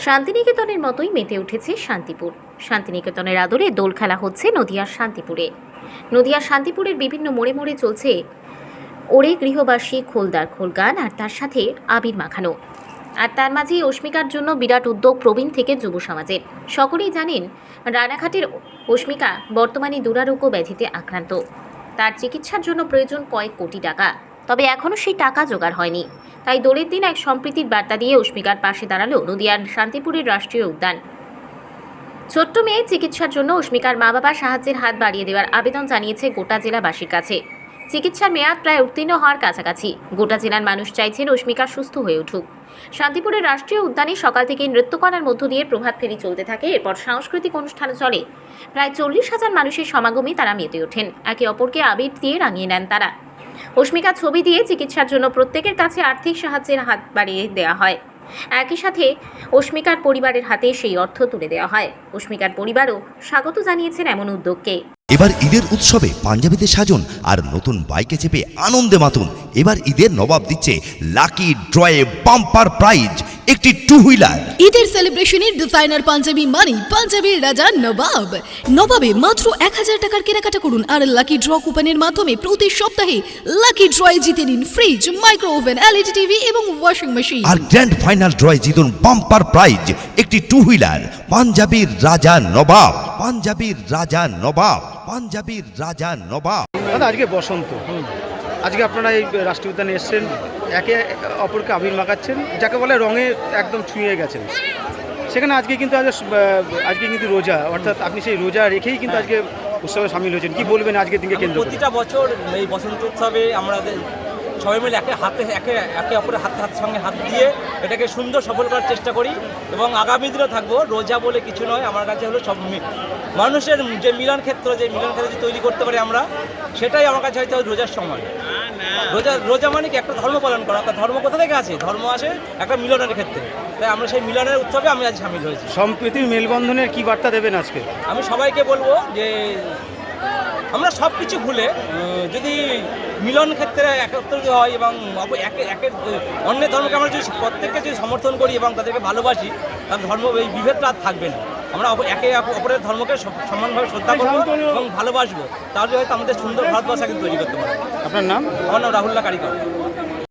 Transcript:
শান্তিনিকেতনের মতোই মেতে উঠেছে শান্তিপুর। শান্তিনিকেতনের আদলে দোল খেলা হচ্ছে নদিয়ার শান্তিপুরে। নদিয়ার শান্তিপুরের বিভিন্ন মোড়ে মোড়ে চলছে ওরে গৃহবাসী খোলদার খোল গান, আর তার সাথে আবির মাখানো। আর তার মাঝেই অস্মিকার জন্য বিরাট উদ্যোগ প্রবীণ থেকে যুব সমাজের। সকলেই জানেন রানাঘাটের অস্মিকা বর্তমানে দুরারোগ্য ব্যাধিতে আক্রান্ত। তার চিকিৎসার জন্য প্রয়োজন কয়েক কোটি টাকা, তবে এখনও সেই টাকা জোগাড় হয়নি। তাই দোলের দিন এক সম্প্রীতির বার্তা দিয়ে অস্মিকার পাশে দাঁড়ালো নদিয়ার শান্তিপুরের রাষ্ট্রীয় উদ্যান। ছোট্ট মেয়ের চিকিৎসার জন্য অস্মিকার মা বাবা সাহায্যের হাত বাড়িয়ে দেওয়ার আবেদন জানিয়েছে গোটা জেলাবাসীর কাছে। চিকিৎসার মেয়াদ প্রায় উত্তীর্ণ হওয়ার কাছাকাছি। গোটা জেলার মানুষ চাইছেন অস্মিকা সুস্থ হয়ে উঠুক। শান্তিপুরের রাষ্ট্রীয় উদ্যানে সকাল থেকে নৃত্য করার মধ্য দিয়ে প্রভাত ফেরি চলতে থাকে। এরপর সাংস্কৃতিক অনুষ্ঠান চলে। প্রায় 40,000 মানুষের সমাগমে তারা মেতে ওঠেন। একে অপরকে আবির দিয়ে রাঙিয়ে নেন তারা। অস্মিকার ছবি দিয়ে চিকিৎসার জন্য প্রত্যেকের কাছে আর্থিক সাহায্যের হাত বাড়িয়ে দেওয়া হয়। একই সাথে অস্মিকার পরিবারের হাতে সেই অর্থ তুলে দেওয়া হয়। অস্মিকার পরিবারও স্বাগত জানিয়েছেন এমন উদ্যোগকে। এবার ঈদের উৎসবে পাঞ্জাবিতে সাজুন আর নতুন বাইকে চেপে আনন্দে মাতুন। এবার ঈদের নবাব দিচ্ছে লাকি ড্রয়ে বাম্পার প্রাইজ একটি টু হুইলার। ঈদের সেলিব্রেশনের ডিজাইনার পাঞ্জাবি মানি পাঞ্জাবির রাজা নবাব। নবাবে মাত্র 1000 টাকার কেনাকাটা করুন আর লাকি ড্র কুপনের মাধ্যমে প্রতি সপ্তাহে লাকি ড্রয়ে জিতে নিন fridge, micro oven, LED TV এবং ওয়াশিং মেশিন। আর গ্র্যান্ড ফাইনাল ড্রয়ে জিতুন বাম্পার প্রাইজ একটি টু হুইলার। পাঞ্জাবির রাজা নবাব, পাঞ্জাবির রাজা নবাব, পাঞ্জাবির রাজা নবাব। দাদা, আজকে বসন্ত, আজকে আপনারা এই রাষ্ট্রীয় উদ্যানে এসছেন, একে অপরকে আবির মাখাচ্ছেন, যাকে বলে রঙে একদম ছুঁয়ে গেছেন। সেখানে আজকে কিন্তু রোজা, অর্থাৎ আপনি সেই রোজা রেখেই কিন্তু আজকে উৎসবে সামিল হয়েছেন। কি বলবেন আজকের দিনকে কেন্দ্র করে? প্রতিটা বছর এই বসন্ত উৎসবে আমরা সবাই মিলে একে অপরের হাত সঙ্গে হাত দিয়ে এটাকে সুন্দর সফল করার চেষ্টা করি এবং আগামী দিনও থাকবো। রোজা বলে কিছু নয়, আমার কাছে হলো সব মানুষের যে মিলন ক্ষেত্র যে তৈরি করতে পারি আমরা, সেটাই আমার কাছে হয়তো রোজার সময়। রোজা মানে কি একটা ধর্ম পালন করা। একটা ধর্ম কোথা থেকে আছে? ধর্ম আসে একটা মিলনের ক্ষেত্রে। তাই আমরা সেই মিলনের উৎসবে আমি আজ সামিল হয়েছি। সম্প্রীতির মেলবন্ধনের কি বার্তা দেবেন আজকে? আমি সবাইকে বলবো যে আমরা সব কিছু ভুলে যদি মিলন ক্ষেত্রে একত্রিত হয় এবং অন্যের ধর্মকে আমরা যদি প্রত্যেককে যদি সমর্থন করি এবং তাদেরকে ভালোবাসি, তার ধর্ম এই বিভেদটা আর থাকবে না। আমরা একে অপরের ধর্মকে সমানভাবে শ্রদ্ধা করবো এবং ভালোবাসবো, তাহলে হয়তো আমাদের সুন্দর ভারতবর্ষকে তৈরি করতে পারবো। আপনার নাম? আমার নাম রাহুল্লাহ কারিকর।